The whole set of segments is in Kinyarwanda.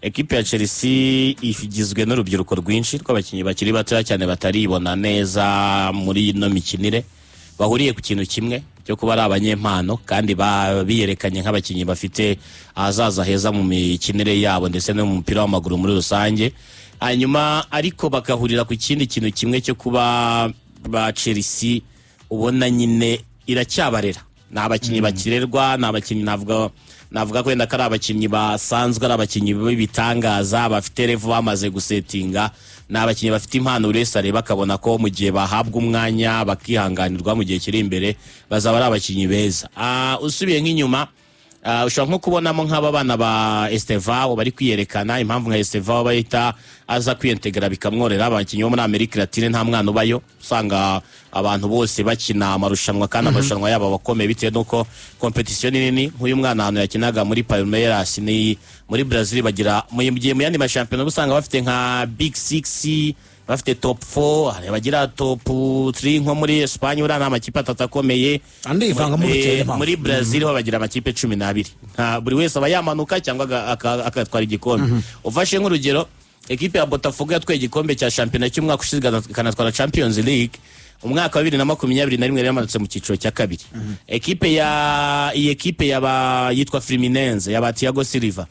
ekipe ya Chelsea ifigizwe n'urubyiruko rwinshi rw'abakinnyi bakiri bato cyane bataribona neza muri no mikinire, bahuriye ku kintu kimwe cyo kuba ari abanyempano kandi biyerekanye nk'abakinnyi bafite ahazaza heza mu mikinire yabo ndetse no mu mupira w'amaguru muri rusange. Hanyuma ariko bakahurira ku kindi kintu kimwe cyo kuba ba Chelsea ubona nyine iracyabarera, ni abakinnyi bakirerwa, ni abakinnyi navuga ko wenda ko ari abakinnyi basanzwe, ari abakinnyi b'ibitangaza bafite revo bamaze gusetinga, ni abakinnyi bafite impano buri wese areba akabona ko mu gihe bahabwa umwanya bakihanganirwa mu gihe kiri imbere bazaba ari abakinnyi beza. Usubiye nk'inyuma ushobora nko kubonamo nk'aba bana ba Estevao bari kwiyerekana, impamvu nka Estevao bahita aza kwiyentegera bikamworera. Abakinnyi bo muri Amerika Latine nta mwana ubayo, usanga abantu bose bakina amarushanwa kandi amarushanwa yabo bakomeye bitewe nuko competition nini. Nk'uyu mwana hano yakinaga muri Palmeiras ni muri Brazil, bagira mu yandi mashampiyona usanga bafite nka Big 6, bafite top 4, bagira top 3 nko muri Espagne urana amakipe atatakomeye. Muri Brazil ho bagira amakipe 12, nta buri wese aba yamanuka cyangwa akatwara igikombe. Ufashe nk'urugero ekipe ya Botafogo yatwaye igikombe cya shampiyona cy'umwaka ushize kanatwara Champions League umwaka wa 2021 yamanutse mu cyiciro cya kabiri. Ekipe ya yitwa Fluminense ya Thiago Silva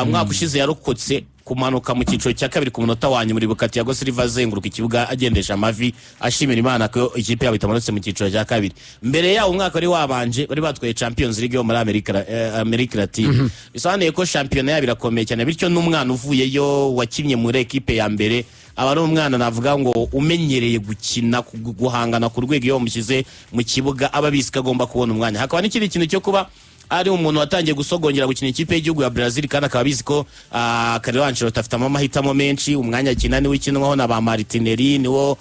umwaka ushize yarokotse kumanuka mu cyiciro cya kabiri ku munota wanyu muri Thiago Silva azenguruka ikibuga agendesha amavi ashimira Imana ko ikipe yabo itamanutse mu cyiciro cya kabiri. Mbere yawo umwaka wari wabanje bari batwaye Champions League yo muri Amerika Latine. Bisobanuye ko shampiyona yabo irakomeye cyane, bityo n'umwana uvuyeyo wakinnye muri ekipe ya mbere aba ari umwana navuga ngo umenyereye gukina guhangana ku rwego iyo mushyize mu kibuga aba bisika agomba kubona umwanya. Hakaba n'ikindi kintu cyo kuba ari umuntu watangiye gusogongera gukina ikipe y'igihugu ya Brazil kandi akaba bizi ko Carlo Ancelotti afite amahitamo menshi. Umwanya akina niwe ukinwaho na ba Martinelli, niwo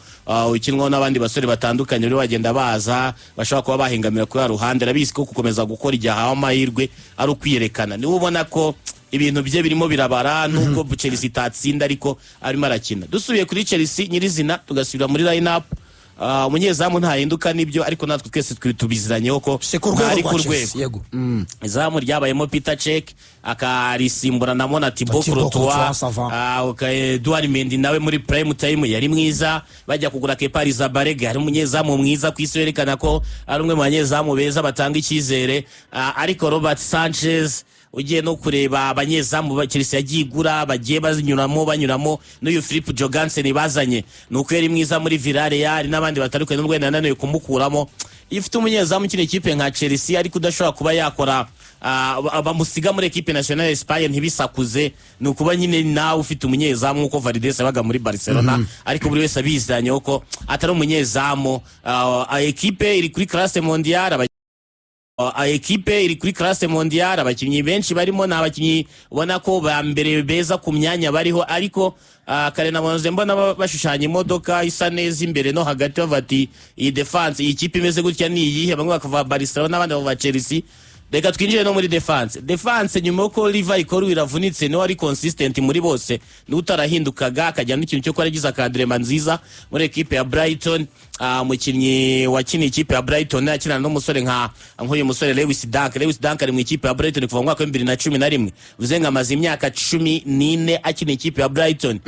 ukinwaho n'abandi basore batandukanye bari bagenda baza bashobora kuba bahengamira kuri ruhande. Arabizi ko gukomeza gukora igihe ahawe amahirwe ari ukwiyerekana. Niwe ubona ko ibintu bye birimo birabara nubwo Chelsea itatsinda ariko arimo arakina. Dusubiye kuri Chelsea nyirizina tugasubira muri line up, umunyezamu ntahinduka nibyo ariko natwe twese tubiziranyeho ko ari ku rwego. Izamu ryabayemo Peter Cech akarisimburanamo na Thibaut Courtois, Edouard Mendy nawe muri prime time yari mwiza. Bajya kugura Kepa Arrizabalaga ari umunyezamu mwiza ku isi yerekana ko ari umwe mu banyezamu beza batanga icyizere. Ariko Robert Sanchez ugiye no kureba abanyezamu ba Chelsea yagiye igura bagiye banyuramo n'uyu Philippe Jogansen bazanye nuko yari mwiza muri Villarreal n'abandi batarukanye n'urwenda yananiwe kumukuramo. Iyo ufite umunyezamu kino ekipe nka Chelsea ariko udashobora kuba yakora bamusiga muri ekipe nationale Espagne ntibisakuze, nukuba nyine nawe ufite umunyezamu nkuko Valdes yabaga muri Barcelona ariko buri wese abizanyeho ko atari umunyezamu. Ekipe iri kuri classe mondiale, ekipe iri kuri classe mondiale, abakinnyi benshi barimo na abakinnyi ubona ko ba mbere beza ku myanya bariho. Ariko kare nabonze mbona bashushanya imodoka isa neza imbere no hagati bati iyi defense iyi kipe imeze gutya ni iyihe, bamwe bakava Barcelona n'abandi bava Chelsea. Reka twinjire no muri defense nyuma uko Levi Koru iravunitse no ari consistent muri bose n'utarahindukaga akajya n'ikintu cyo kwaragiza kadrema nziza muri ekipe ya Brighton. Umukinnyi wakina ikipe ya Brighton akina n'umusore nk'uyu musore Lewis Dunk ari mu ikipe ya Brighton kuva mu mwaka wa 2011, uzenga amaze imyaka 14 akina ikipe ya Brighton.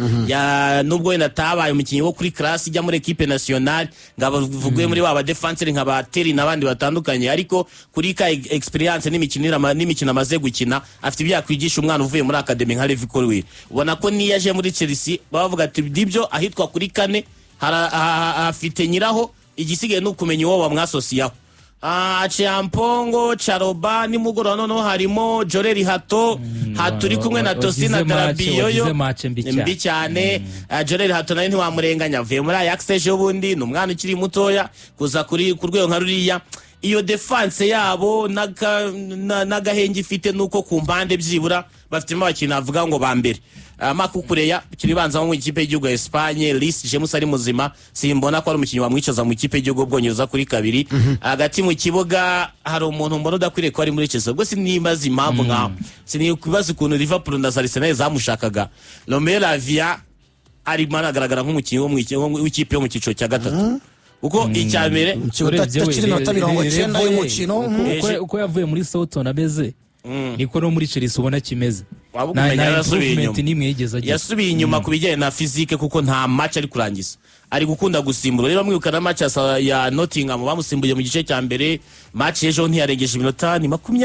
Nubwo wenda tabaye umukinnyi wo kuri class ijya muri ekipe nationale ngabavugwe muri baba defenseur nk'aba Terry n'abandi batandukanye, ariko kuri ka experience n'imikino amaze gukina afite ibyakwigisha umwana uvuye muri academy nka Levi Colwill. Ubona ko niyaje muri Chelsea bavuga ati dibyo ahitwa kuri kane afite nyiraho, igisigaye n'ukumenya uwo bamwasosiyaho. Chiampongo Charoba nimugoroba noneho harimo Joreri Hato uri kumwe na Tosina Darabiyoyo mbi cyane. Joreri Hato nawe ntiwamurenganya avuye muri Ajax ejo bundi, ni umwana ukiri mutoya kuza ku rwego nka ruriya. Iyo defense yabo n'agahenge ifite nuko ku mpande byibura bafitemo abakinnyi avuga ngo ba mbere. Makukureya kiribanza mu ikipe y'igihugu ya Espagne, Reece James ari muzima, simbona ko ari umukinnyi wamwicaza mu ikipe y'igihugu bwongereza kuri kabiri. Hagati mu kibuga hari umuntu mbona udakwiriye ko ari muri Chelsea, ubwo sinibaza impamvu nka sinibaza ukuntu Liverpool na Arsenal zamushakaga. Romelu Lavia ari managaragara nk'umukinnyi w'ikipe yo mu cyiciro cya gatatu. Uko icyambere uko yavuye muri Southampton abeze niko no muri Chelsea ubona kimeze Waba umenya yarasubiye improvement inyuma. nimwe yigeze agira. Yasubiye inyuma ku bijyanye na physique kuko nta match ari kurangiza. Ari gukunda gusimbura. Rero mwibuka na match ya Nottingham bamusimbuye mu gice cya mbere, match ejo ntiyarengeje iminota ni 20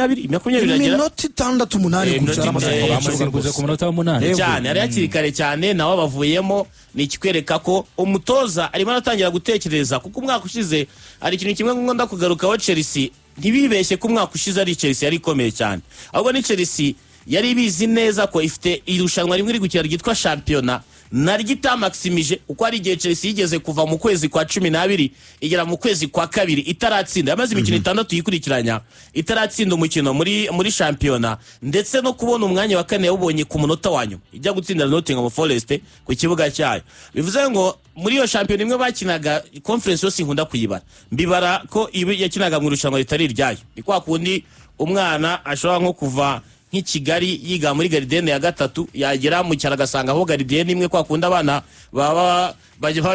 iragera. Iminota 6-8 gushara Bamusimbuje ku munota wa 8 cyane ari hakiri kare cyane nawe bavuyemo. Ni ikikwereka ko umutoza arimo aratangira gutekereza kuko umwaka ushize ari ikintu kimwe ngunda kugarukaho Chelsea ntibibeshye ko umwaka ushize ari Chelsea yari ikomeye cyane, ahubwo ni Chelsea yari bizi neza ko ifite irushanwa rimwe rigukira ryitwa shampiyona naryo itamaksimije uko ari igihe Chelsea yigeze kuva mu kwezi kwa 12 igera mu kwezi kwa 2 itaratsinda, yamaze imikino 6 yikurikiranya itaratsinda umukino muri shampiyona, ndetse no kubona umwanya wa kane yawubonye ku munota wanyu ijya gutsindira Nottingham Forest ku kibuga cyayo. Bivuze ngo muri iyo shampiyona imwe bakinaga conference yose nkunda kuyibara, mbibara ko ibi yakinaga mu irushanwa ritari iryayo. Ni kwa kundi umwana ashobora nko kuva nk'Ikigali yiga muri Garden ya 3 yagera mu cyara gasanga aho Garden imwe kwa kunda abana baba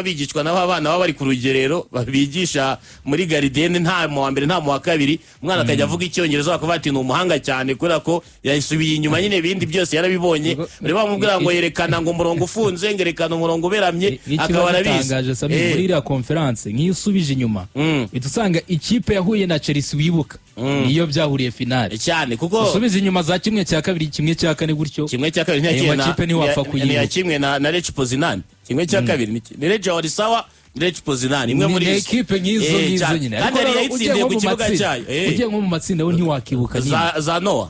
bigishwa n'abana baba bari ku rugerero babigisha muri Garden nta mu wa mbere nta mu wa kabiri, umwana akajya avuga icyongereza bakavuga ati ni umuhanga cyane kubera ko yasubiye inyuma nyine ibindi byose yarabibonye. Bari bamubwira ngo yerekana ngo umurongo ufunze ngerekana umurongo uberamye akaba arabizi. Muri iriya conference nk'iyo usubije inyuma idusanga ikipe yahuye na Chelsea wibuka niyo byahuriye finale cyane kuko usubize inyuma za kimwe cya kabiri kimwe cya kane gutyo kimwe cya kabiri ntiyakiye kimwe na Lech Poznan kimwe cya kabiri ni Legia Warsaw Lech Poznan imwe muri equipe nk'izo nyine kandi yari yatsindiye ku kibuga cyayo ugiye nko mu matsinda wo ntiwakibuka za Noah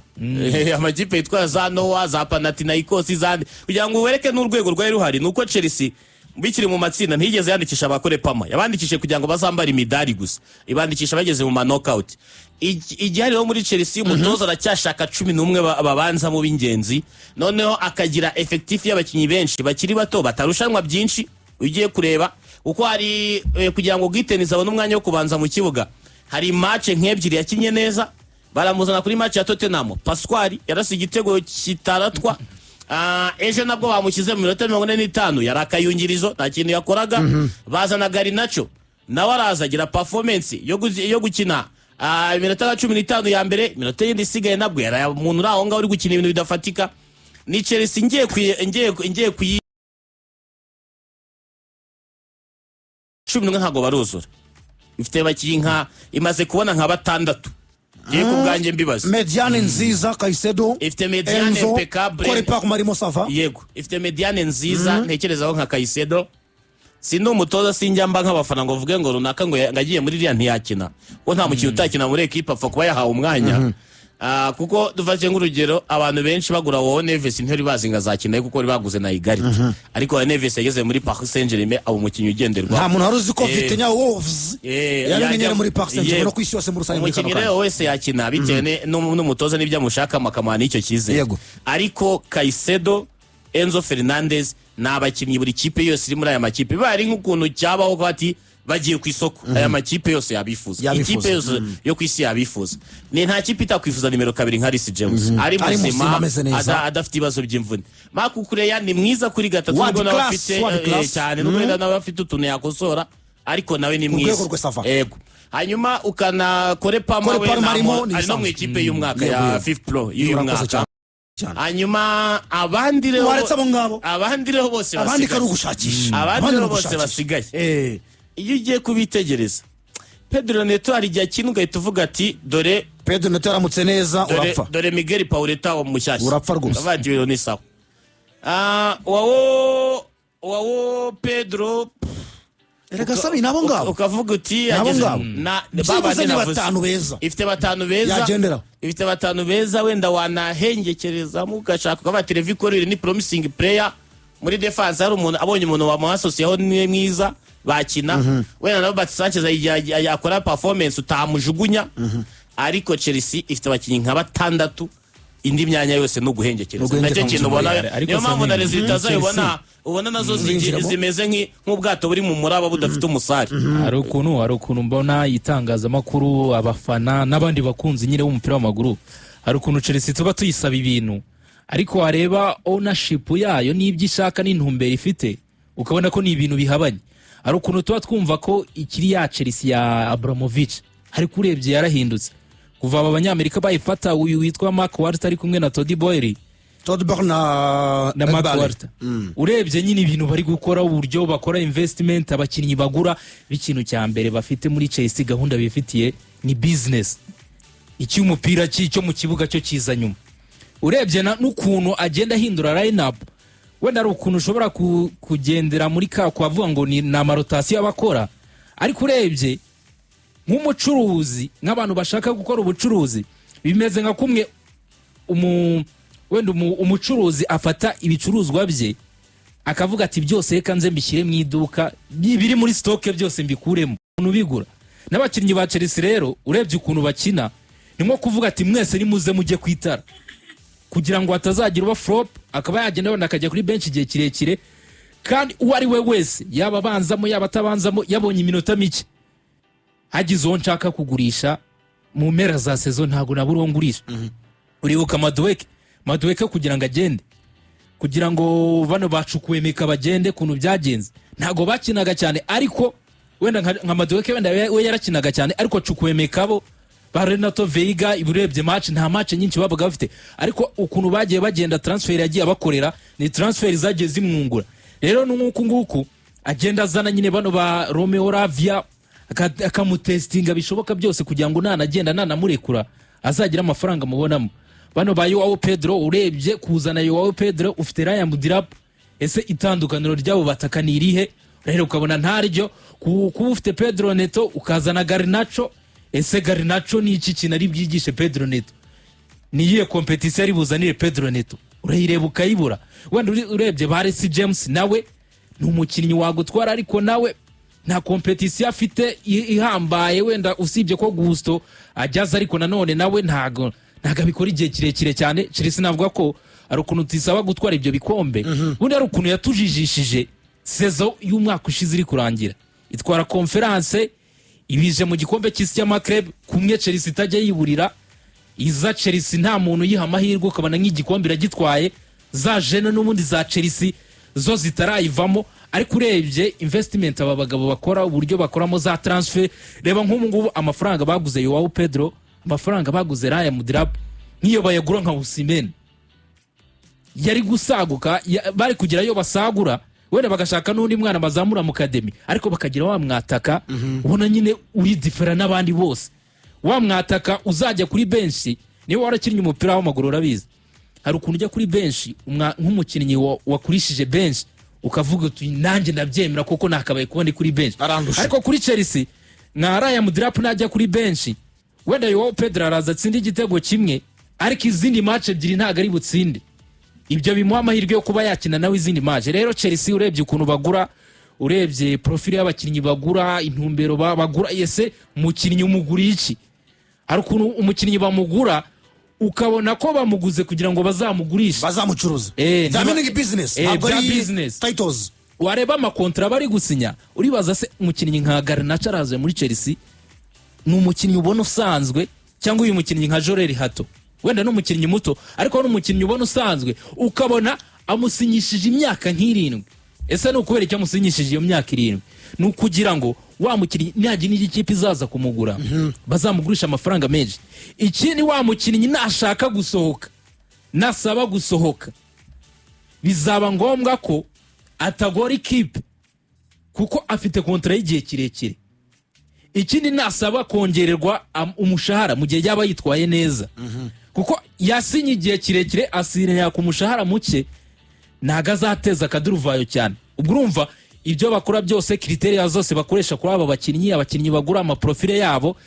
amakipe yitwa za Noah za Panathinaikos zandi kugira ngo wereke n'urwego rwari ruhari nuko Chelsea bikiri mu matsinda ntigeze yandikisha abakore pama, yabandikishe kugira ngo bazambara imidari gusa, ibandikisha bageze mu knockout. Igihe rero muri Chelsea umutoza aracyashaka 11 babanza mu b'ingenzi, noneho akagira effectif y'abakinyi benshi bakiri bato batarushanwa byinshi. Ugiye kureba uko hari kugira ngo Gittens abone umwanya wo kubanza mu kibuga, hari match nk'ebyiri yakinye neza, baramuzana kuri match ya Tottenham Pasquale yarasi igitego kitaratwa. Ejo nabwo bamukize mu minota 45 yari akayungirizo nta kintu yakoraga. Bazana Garnacho nawe araza agira performance yo gukina iminota 15 ya mbere, iminota yindi isigaye nabwo yari umuntu uraho ngaho uri gukina ibintu bidafatika. Ni Chelsea ngiye kuyi 11 ntago baruzura, ifite bakinka imaze kubona nka batandatu. Yego bwanjye mbibaza mediane nziza Caicedo ifite mediane impeccable kore pa Marimo Sava yego ifite mediane nziza ntekerezaho nka Caicedo. Sindi umutoza sinjyamba nk'abafana ngo vuge ngo runaka ngo ngagiye muri iriya ntiyakina ko nta mukino utakina muri equipe apfa kuba yahawe umwanya. Kuko dufashe nk'urugero abantu benshi bagura wowe Neves ntiri bazinga zakina kuko baguze na Igari, ariko Neves yageze muri Paris Saint-Germain abo mukinyi ugenderwa nta muntu aruzi ko afite nya Wolves yamenyere muri Paris Saint-Germain no kwisi yose muri Rusange muri umukinyi rero wese yakina bitewe n'umutoza n'ibyo amushaka makamana icyo kize. Ariko Caicedo, Enzo Fernandez n'abakinyi buri kipe yose iri muri aya makipe bari nk'ukuntu cyabaho ko ati bagiye ku isoko aya makipe yose yabifuza, ikipe yose yo kwisi yabifuza. Ni nta kipe itakwifuza nimero 2 nka Reece James ari muzima adafite ibibazo by'imvune. Makukureya ni mwiza kuri gatatu ngo nawe afite cyane no kwenda nawe afite utuntu yakosora ariko nawe ni mwiza yego. Hanyuma ukana kore pama we ari no mu ikipe y'umwaka ya 5 Pro y'umwaka. Hanyuma abandi rero bose abandi kari ugushakisha abandi rero bose basigaye. Iyo ugiye kubitegereza Pedro Neto hari igihe kintu ugahita uvuga ati dore Pedro Neto yaramutse neza urapfa, dore Miguel Pauleta wo mushyashya urapfa rwose abajiro ni sawa. Wawo Pedro erega sabi nabo ngabo ukavuga uti yageze na babane batanu beza ifite batanu beza yagendera ifite batanu beza wenda wanahengekereza mu gashaka kwa Televi Korire ni promising player muri defense. Hari umuntu abonye umuntu wamuasociaho ni mwiza bakina wenda nabo Sanchez yakora performance utamujugunya. Ariko Chelsea ifite abakinyi nka batandatu indi myanya yose no guhengekereza nacyo kintu ubona. Niyo mpamvu na resultat zayibona ubona nazo zimeze nk'ubwato buri mu muraba budafite umusari. Hari ukuntu mbona itangazamakuru abafana n'abandi bakunzi nyine b'umupira w'amaguru, hari ukuntu Chelsea tuba tuyisaba ibintu ariko wareba ownership yayo n'ibyo ishaka n'intumbero ifite ukabona ko ni ibintu bihabanye. Hari ukuntu tuba twumva ko ikiri ya Chelsea ya Abramovich ariko urebye yarahindutse kuva aba banyamerika bayifata uyu witwa Mark Walter ari kumwe na Todd Boehly na Mark Walter. Urebye nyine ibintu bari gukora, uburyo bakora investment, abakinnyi bagura, ikintu cya mbere bafite muri Chelsea gahunda bifitiye ni business. Iki umupira cyo mu kibuga cyo kiza nyuma. Urebye n'ukuntu agenda hindura line up, wenda ari ukuntu ushobora kugendera muri kwavuga ngo ni amarotasiyo abakora, ariko urebye nk'umucuruzi, nk'abantu bashaka gukora ubucuruzi, bimeze nka kumwe wenda umucuruzi afata ibicuruzwa bye akavuga ati byose reka nze mbishyire mu iduka, biri muri stock byose mbikuremo umuntu bigura. N'abakinnyi ba Chelsea rero urebye ukuntu bakina, ni nko kuvuga ati mwese nimuze mujye kwitara kugira ngo atazagira uba flop, akaba yagenda wenda akajya kuri bench igihe kirekire, kandi uwo ari we wese yaba abanzamo yaba atabanzamo yabonye iminota mike, hagize uwo nshaka kugurisha mu mpera za saison ntago nabura uwo ngurisha. Uribuka Madueke kugira ngo agende, kugira ngo bano bacukwemeka bagende, kuntu byagenze ntago bakinaga cyane, ariko wenda nka Madueke wenda we yarakinaga cyane, ariko cukwemeka bo ba Renato Veiga iburebye match nta match nyinshi babaga bafite, ariko ukuntu bagiye bagenda transfer yagiye abakorera ni transfer zagiye zimwungura. Rero n'uko nguko agenda azana nyine bano ba Romeo Lavia akamutestinga bishoboka byose kugira ngo nanagenda nanamurekura azagira amafaranga mubonamo. Bano ba Joao Pedro, urebye kuzana Joao Pedro ufite Ryan Mudirap, ese itandukaniro ryabo batakanirihe? Rero ukabona ntaryo kuba ufite Pedro Neto ukazana Garnacho, ese Garnacho ni iki kintu ari byigishe Pedro Neto? Niyihe competition ari buzanire Pedro Neto? Urayireba ukayibura. Wenda urebye ba Reece James nawe ni umukinnyi wagutwara, ariko nawe nta competition afite ihambaye, wenda usibye ko Gusto ajyaza, ariko nanone nawe ntago bikora igihe kirekire cyane. Chelsea navuga ko ari ukuntu tisaba gutwara ibyo bikombe, ubundi ari ukuntu yatujijishije saison y'umwaka ushize iri kurangira, itwara conference ibije mu gikombe cy'isi cy'amaklub, kumwe Chelsea itajya yiburira, iza Chelsea nta muntu yiha amahirwe, ukabona nk'igikombe iragitwaye, za jene n'ubundi za Chelsea zo zitarayivamo. Ariko urebye investment aba bagabo bakora, uburyo bakoramo za transfer, reba nk'ubu ngubu amafaranga baguze Joao Pedro, amafaranga baguze Ryan Mudirap, nk'iyo bayagura nka Osimhen yari gusaguka, bari kugira yo basagura, wenda bagashaka n'undi mwana bazamura mu academy, ariko bakagira wa mwataka ubona nyine uri different n'abandi bose. Wa mwataka uzajya kuri bench, niwe warakinnye umupira w'amaguru urabizi, hari ukuntu ujya kuri bench nk'umukinnyi wakurishije bench ukavuga uti nanjye ndabyemera kuko nakabaye kuba ndi kuri bench. Ariko kuri Chelsea nka Ryan Mudirap najya kuri bench, wenda Joao Pedro araza atsinde igitego kimwe, ariko izindi match ebyiri ntago ari butsinde, ibyo bimuha amahirwe yo kuba yakina nawe izindi match. Rero Chelsea urebye ukuntu bagura, urebye profile y'abakinnyi bagura, intumbero bagura, yese umukinnyi umugura iki, hari ukuntu umukinnyi bamugura ukabona ko bamuguze kugira ngo bazamugurisha, bazamucuruza, ni business, ntabwo ari business titles. Wareba amakontra bari gusinya, uribaza se umukinnyi nka Garnacho araje muri Chelsea, ni umukinnyi ubona usanzwe, cyangwa uyu mukinnyi nka Jorel Hato wenda n'umukinnyi muto, ariko n'umukinnyi ubona usanzwe, ukabona amusinyishije imyaka nk'irindwi. Ese ni ukubera icyo amusinyishije iyo myaka 7? Ni ukugira ngo wa mukinnyi nagira n'ikipe izaza kumugura bazamugurisha amafaranga menshi. Ikindi wa mukinnyi nashaka gusohoka, nasaba gusohoka, bizaba ngombwa ko atagora ikipe kuko afite kontra y'igihe kirekire. Ikindi nasaba kongererwa umushahara mu gihe yaba yitwaye neza, kuko yasinye igihe kirekire asinya ku mushahara muke, ntago azateza akaduruvayo cyane. Ubwo urumva ibyo bakora byose, criteria zose bakoresha kuri aba abakinnyi bagura amaprofile yabo,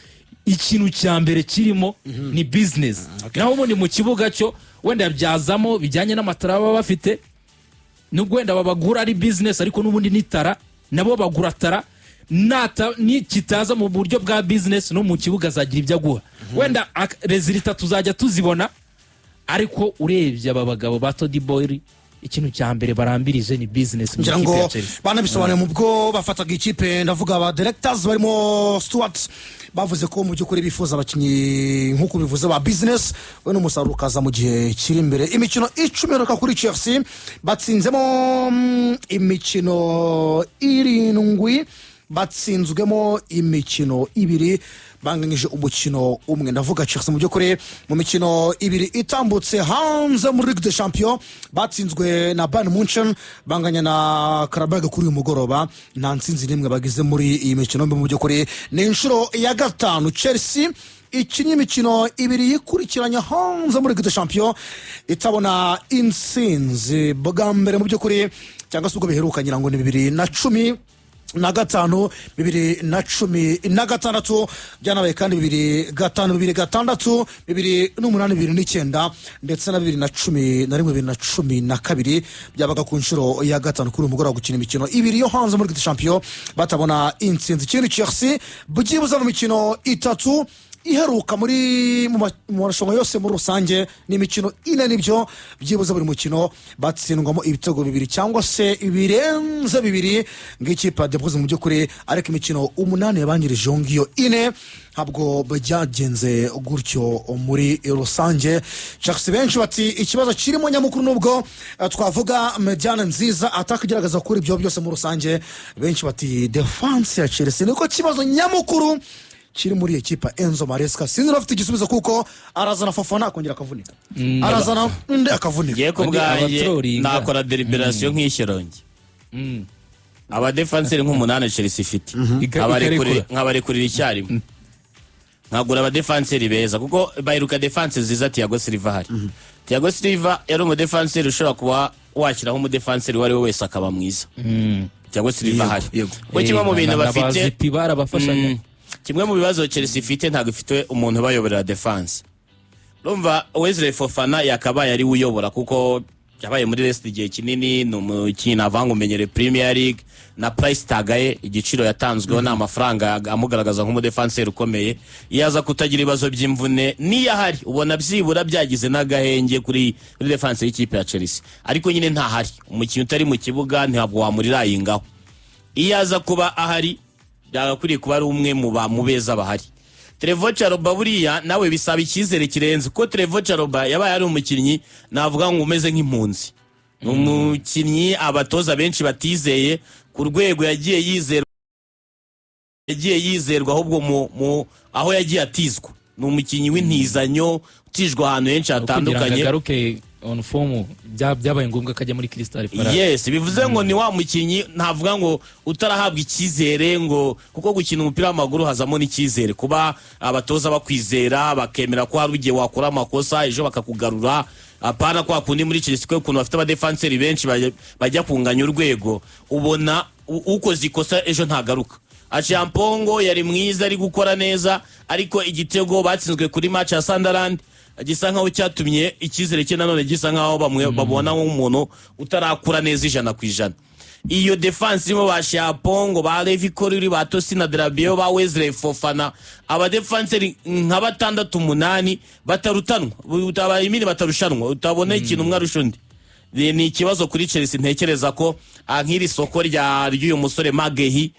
ikintu cya mbere kirimo ni business. Naho ubundi mu kibuga cyo wenda byazamo bijyanye n'amatara baba bafite, nubwo wenda babagura ari business, ariko n'ubundi nitara nabo bagura tara, ni kitaza mu buryo bwa business no mu kibuga zagira ibyo aguha. Wenda resultat tuzajya tuzibona, ariko urebye aba bagabo ba Todd Boehly ikintu cya mbere barambirije ni business. Ngira ngo banabisobanuye mu bwo bafataga ikipe, ndavuga aba directors barimo Stuart, bavuze ko mu by'ukuri bifuza abakinnyi nk'uko bivuze ba business, we n'umusaruro ukaza mu gihe kiri imbere. Imikino 10 iruka kuri Chelsea, batsinzemo imikino 7, batsinzwemo imikino 2, banganyije umukino umwe. Ndavuga Chelsea mu by'ukuri mu mikino ibiri itambutse hanze muri Ligue des Champions batsinzwe na Bayern Munchen, banganya na Karabag kuri uyu mugoroba, nta ntsinzi n'imwe bagize muri iyi mikino mu by'ukuri. Ni inshuro ya gatanu Chelsea ikinye imikino ibiri yikurikiranya hanze muri Ligue des Champions itabona intsinzi. Bwa mbere mu by'ukuri cyangwa se ubwo biherukanye ngo ni 2015, 2016 byanabaye kandi 2005, 2006, 2008, 2009 ndetse na 2011, 2012 byabaga ku nshuro ya gatanu kuri umugoroba gukina imikino ibiri yo hanze muri Ligue des Champions batabona intsinzi. Ikindi Chelsea byibuze mu mikino itatu iheruka muri mu marushanwa yose muri rusange ni imikino ine, nibyo byibuze buri mukino batsindwamo ibitego 2 cyangwa se birenze 2 ng'ikipe ya Debruz mu by'ukuri, ariko imikino 8 yabangirije ngiyo ine ntabwo byagenze gutyo muri rusange. Chelsea benshi bati ikibazo kirimo nyamukuru nubwo twavuga mediane nziza atakigerageza kuri ibyo byose muri rusange, benshi bati defense ya Chelsea niko kibazo nyamukuru kiri muri ekipa Enzo Maresca. Sinzi rafite igisubizo kuko arazana Fofana akongera akavunika, arazana undi akavunika. Yego bwaye nakora deliberation nk'ishyeronge. Aba defenseur nk'umunane Chelsea ifite nkabarekurira icyarimwe, nkagura aba defenseur beza kuko bayiruka defense nziza. Thiago Silva hari, Thiago Silva yari umu defenseur ushobora kuba wakiraho umu defenseur wari wese akaba mwiza. Thiago Silva hari ko kimwe mu bintu bafite pibara bafashanya. Kimwe mu bibazo Chelsea ifite ntabwo ifite umuntu bayoborera defense. Urumva Wesley Fofana yakabaye ari uyobora kuko yabaye muri Leicester igihe kinini, n'umukinnyi avanga umenyere Premier League na price tagaye igiciro yatanzweho n'amafaranga amugaragaza nk'umu defenseur ukomeye. Yaza kutagira ibibazo by'imvune niyahari ubona byibura byagize n'agahenge kuri defense y'ikipe ya Chelsea, ariko nyine ntahari umukinnyi utari mu kibuga ntabwo wamurirahingaho. Iyaza kuba ahari byagakuriye kuba ari umwe mu beza bahari. Trevoh Chalobah buriya nawe bisaba icyizere kirenze ko Trevoh Chalobah yabaye ari umukinnyi navuga ngo umeze nk'impunzi. Umukinnyi abatoza benshi batizeye ku rwego yagiye yizerwa ahubwo mu aho yagiye atizwa. Ni umukinnyi w'intizanyo utijwe ahantu henshi hatandukanye. On form byabaye ngombwa kajya muri Crystal Palace. Yes, bivuze ngo ni wa mukinyi ntavuga ngo utarahabwa icyizere ngo kuko gukina umupira w'amaguru hazamo n'icyizere kuba abatoza bakwizera bakemera ko hari ugiye wakora amakosa ejo bakakugarura. Apana kwa kundi muri Chelsea ko kuntu bafite aba defenseur benshi bajya kunganya urwego ubona ukoze ikosa ejo ntagaruka. Achiampongo yari mwiza ari gukora neza, ariko igitego batsinzwe kuri match ya Sunderland gisa nkaho cyatumye icyizere cye nanone gisa nkaho bamwe babona nk'umuntu utarakura neza 100%. Iyo defense irimo ba Achiampongo, ba Levi Colwill, ba Tosin Adarabioyo, ba Wesley Fofana, aba defenseur nka 6-8 batarutanwa, utabaye imini batarushanwa, utabona ikintu umwe arusha undi. Ni ikibazo kuri Chelsea. Ntekereza ko nk'iri soko ry'uyu musore Maguire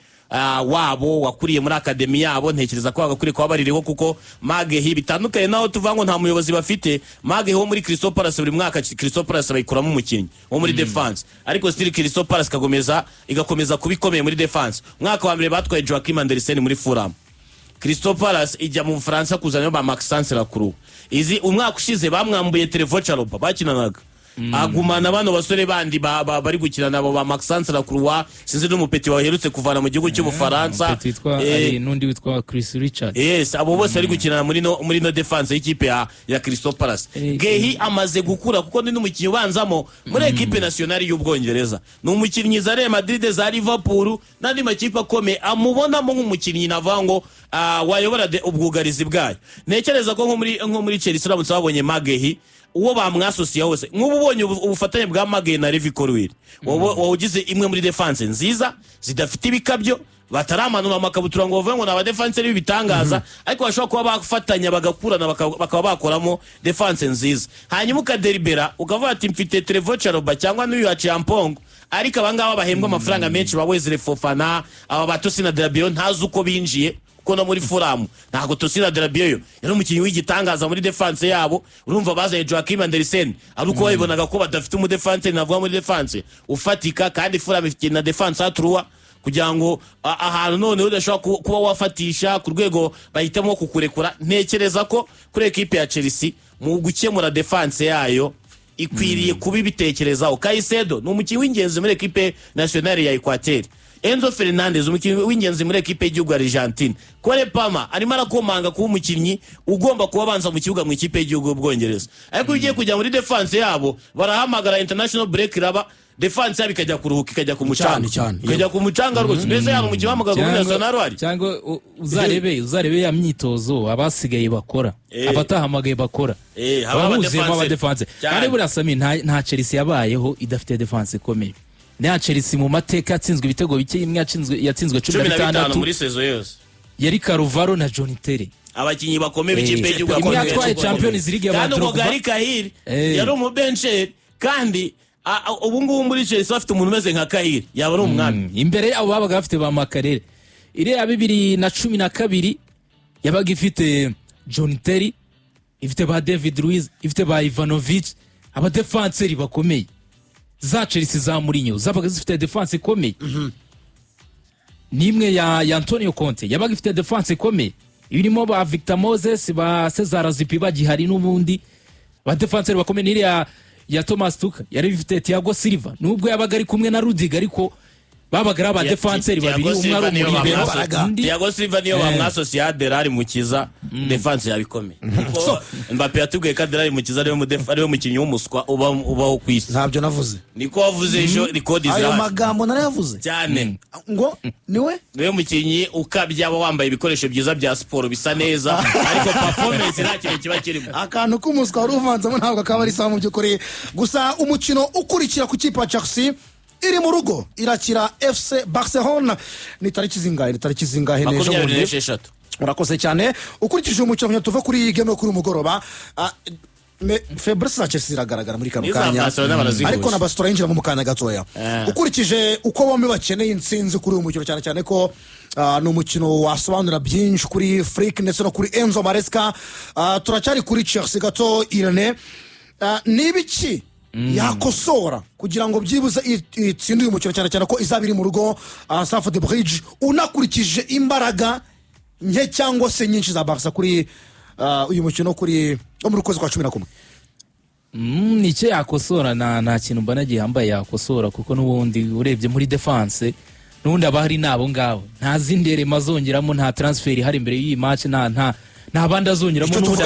wabo wakuriye muri akademi yabo, ntekereza ko bagakuriye kuba baririho kuko Maguire bitandukanye naho tuvango nta muyobozi bafite. Maguire wo muri Crystal Palace buri mwaka Crystal Palace bayikuramo umukinnyi wo muri defense, ariko still Crystal Palace igakomeza kubikomeye muri defense. Mwaka wa mbere batwaye Joachim Andersen muri Fulham. Crystal Palace ijya mu Faransa kuzana ba Maxence Lacroix. Izi umwaka ushize bamwambuye Trevoh Chalobah bakinanaga. Agumana bano basore bandi bari gukina nabo ba Maxence Lacroix, sinzi n'umupeti waherutse kuvana mu gihugu cy'Ubufaransa, n'undi witwa Chris Richard. Yes, abo bose bari gukina muri no defense y'ikipe ya Crystal Palace. Gehi amaze gukura kuko ni n'umukinnyi ubanzamo muri equipe nationale y'Ubwongereza. Ni umukinnyi za Real Madrid, za Liverpool n'andi makipe akomeye amubonamo nk'umukinnyi navango wayobora ubwugarizi bwayo. Ntekereza ko nko muri Chelsea uramutse babonye Maguire uwo bamwasosiye hose nk'ubu ubonye ubufatanye bwa Maguire na Levi Colwill wawugize imwe muri defense nziza zidafite ibikabyo, bataramanura amakabutura ngo bavuge ngo n'aba defense b'ibitangaza, ariko bashobora kuba bafatanya bagakurana bakaba bakoramo defense nziza. Hanyuma ukadelibera ukavuga ati mfite Trevoh Chalobah cyangwa n'uyu Achiampongo, ariko abangaba bahembwa amafaranga menshi, ba Wesley Fofana, aba ba Tosin Adarabioyo ntazi uko binjiye kuko no muri Fulham ntago Tosin Adarabioyo yari umukinnyi w'igitangaza muri defense yabo. Urumva bazaye Joachim Andersen ariko bayibonaga ko badafite umu defense navuga muri defense ufatika, kandi Fulham ifite na defense atruwa kugira ngo ahantu noneho udashobora kuba wafatisha ku rwego bahitamo kukurekura. Ntekereza ko kuri ekipe ya Chelsea mu gukemura defense yayo ikwiriye kuba ibitekerezaho. Caicedo ni umukinnyi w'ingenzi muri ekipe nationale ya Equateur. Enzo Fernandez umukinnyi w'ingenzi muri ekipe y'igihugu ya Argentine. Cole Palmer arimo arakomanga kuba umukinnyi ugomba kuba abanza mu kibuga mu ikipe y'igihugu y'Ubwongereza. Ariko ugiye kujya muri defense yabo barahamagara international break iraba defense yabo ikajya kuruhuka ikajya ku mucanga ikajya ku mucanga rwose. Mbese yaba umukinnyi w'amaguru muri national wari cyangwa uzarebe ya myitozo abasigaye bakora abatahamagaye bakora abahuzemo aba defense. Kandi buriya Sami nta Chelsea yabayeho idafite defense ikomeye. Nta Chelsea mu mateka yatsinzwe ibitego bike, imwe yatsinzwe 16 muri sezo yose yari Carvalho na John Terry, abakinnyi bakomeye b'ikipe y'igihugu yakomeye yatwaye Champions League kandi ngo Gary Cahill yari umubencher. Kandi ubu ngubu muri Chelsea bafite umuntu umeze nka Cahill yaba ari umwami. Imbere yabo babaga bafite ba Makarere. Ire ya 2012 yabaga ifite John Terry, ifite ba David Luiz, ifite ba Ivanovic, aba defenseurs bakomeye. Za Chelsea za Mourinho zabaga zifite defense ikomeye. Nimwe ya Antonio Conte yabaga ifite defense ikomeye. Irimo ba Victor Moses, ba Cesar Zipi bagihari n'ubundi ba defenseurs bakomeye. Niri ya Thomas Tuchel yari ifite Thiago Silva, nubwo yabaga ari kumwe na Rudiger, ariko babaga aba defenseurs babiri, umwe ari umuribero. Thiago Silva niyo bamwasosiye Adelari Mukiza defense yabikomeye. Mbappe yatubwiye ko Adelari Mukiza ariwe mukinnyi w'umuswa ubaho ku isi. Ntabyo navuze. Niko wavuze ejo record ayo magambo narayavuze cyane ngo niwe mukinnyi ukabya wambaye ibikoresho byiza bya siporo bisa neza ariko performance nta kintu kiba kirimo. Akantu k'umuswa wari uvanzemo ntabwo akaba ari sawa mu by'ukuri. Gusa umukino ukurikira ku kipe ya Chelsea iri mu rugo irakira FC Barcelona ni tariki zingahe nejo muri 26. Urakoze cyane. Ukurikije umukino tuva kuri game yo kuri umugoroba Febres na Chelsea iragaragara muri kano kanya, ariko na Barcelona yinjira mu kanya gatoya. Ukurikije uko bombi bakeneye intsinzi kuri uyu mukino, cyane cyane ko ni umukino wasobanura byinshi kuri Flick ndetse no kuri Enzo Maresca. Turacyari kuri Chelsea gato. Irene nibiki yakosora kugira ngo byibuze itsinde uyu mukino, cyane cyane ko izabiri mu rugo Stamford Bridge, unakurikije imbaraga nke cyangwa se nyinshi za Barca kuri uyu mukino kuri muri kwezi kwa 11. Nicyo yakosora nta kintu mbona gihambaye yakosora, kuko n'ubundi urebye muri defense n'ubundi abahari nabo ngabo nta zindere mazongeramo, nta transfer hari imbere y'iyi match, nta bandi azongeramo n'ubundi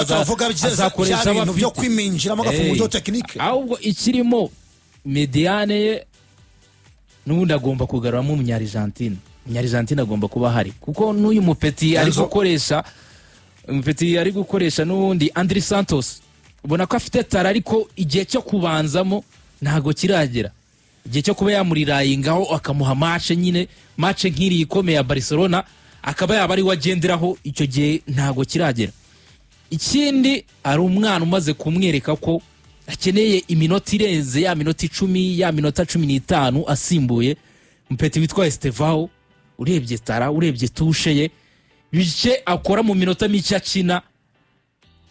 azakoresha ibintu byo kwiminjiramo agafungo byo technique. Ahubwo ikirimo mediane n'ubundi agomba kugaruramo umunyargentine agomba kuba hari, kuko n'uyu mupeti ari gukoresha n'ubundi Andri Santos ubona ko afite tara, ariko igihe cyo kubanzamo ntago kiragera. Igihe cyo kuba yamurirayingaho akamuha match nk'iri ikomeye ya Barcelona akaba yaba ari wagenderaho, icyo gihe ntago kiragera. Ikindi ari umwana umaze kumwereka ko akeneye iminota irenze ya minota 10 ya minota 15 asimbuye mpeti witwa Estevao. Urebye tara, urebye tushe ye, bice akora mu minota mike akina,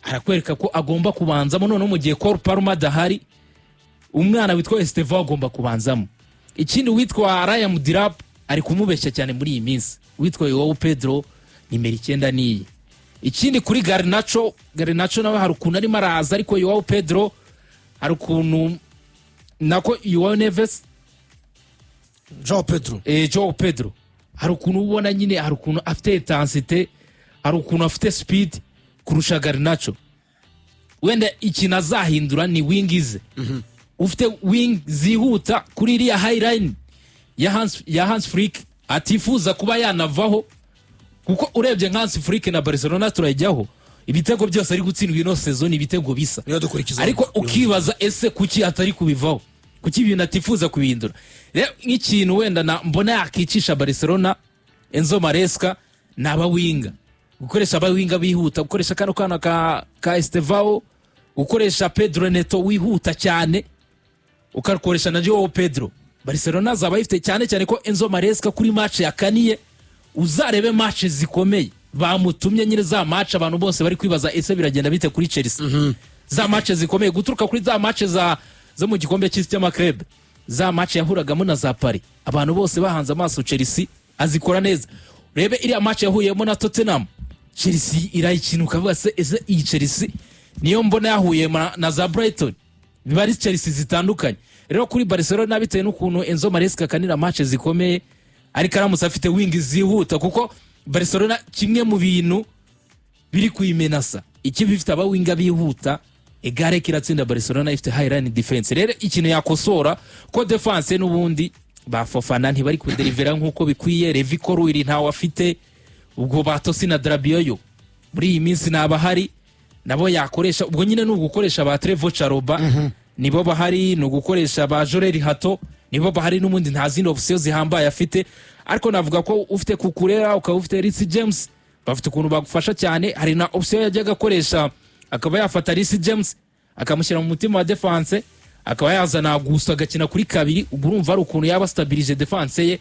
arakwereka ko agomba kubanzamo. None mu gihe Cole Palmer dahari, umwana witwa Estevao agomba kubanzamo. Ikindi witwa Ryan Diab ari kumubeshya cyane muri iyi minsi, witwa Joao Pedro nimero 9 niyi. Ikindi kuri Garnacho nawe hari ukuntu arimo araza, ariko Joao Pedro hari ukuntu nako Joao Neves Joao Pedro hari ukuntu ubona nyine, hari ukuntu afite intensite, hari ukuntu afite speed kurusha Garnacho. Wenda ikintu azahindura ni wingize. Ufite wing zihuta kuri iriya high line ya Hans Flick atifuza kuba yanavaho, kuko urebye nka Hans Flick na Barcelona turajyaho ibitego byose ari gutsindwa ino season, ibitego bisa, ariko ukibaza ese kuki atari kubivaho, kuki ibintu atifuza kubihindura. Rero nk'ikintu wenda mbona yakicisha Barcelona Enzo Maresca n'abawinga, gukoresha abawinga bihuta, gukoresha kano kana ka Estevao, gukoresha Pedro Neto wihuta cyane, ukakoresha na Joao Pedro. Barcelona zaba ifite cyane cyane ko Enzo Maresca kuri match yakaniye, uzarebe match zikomeye bamutumye nyine, za match abantu bose bari kwibaza ese biragenda bite kuri Chelsea. Za match zikomeye guturuka kuri za match zo mu gikombe cy'isi cy'amakrebe, za match yahuragamo na za Paris abantu bose bahanze amaso Chelsea azikora neza. Rebe iriya match yahuyemo na Tottenham Chelsea irayikinuka avuga se ese iyi Chelsea niyo mbona yahuye na za Brighton biba ari Chelsea zitandukanye. Rero kuri Barcelona bitewe n'ukuntu Enzo Maresca kanira match zikomeye ariko aramutse afite wing zihuta kuko Barcelona kimwe mu bintu biri kuyimenasa iki bifite abawinga bihuta egare kiratsinda Barcelona ifite high line defense. Rero ikintu yakosora ko defense n'ubundi ba Fofana ntibari kudelivera nkuko bikwiye. Revico Ruiri ntawe afite ubwo batosi na Drabioyo muri iyi minsi nabahari nabo yakoresha ubwo nyine n'ugukoresha ba Trevoh Chalobah nibo bahari n'ugukoresha ba Jorel Hato nibo bahari n'umundi nta zindi options zihambaye afite. Ariko navuga ko ufite Kukurera ukaba ufite Reece James bafite ukuntu bagufasha cyane. Hari na option yajyaga akoresha akaba yafata Reece James akamushyira mu mutima wa defense akaba yazana gusa agakina kuri kabiri ubwo urumva ari ukuntu yaba stabilize defense ye.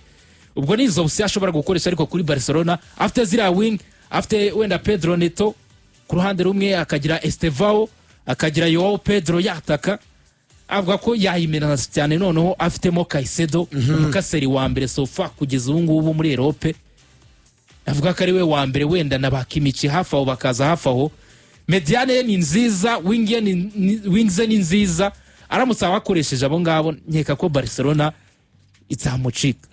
Ubwo nizo option ashobora gukoresha ariko kuri Barcelona afite zira wing afite wenda Pedro Neto ku ruhande rumwe akagira Estevao akagira Joao Pedro yataka avuga ko yayimena cyane. Noneho afitemo Caicedo umukaseri wa mbere sofa kugeza ubu ngubu muri Europe avuga ko ari we wa mbere wenda na bakimici hafi aho bakaza hafi aho. Mediane ni nziza wings ni nziza aramutse abakoresheje abo ngabo nkeka ko Barcelona itsamucika.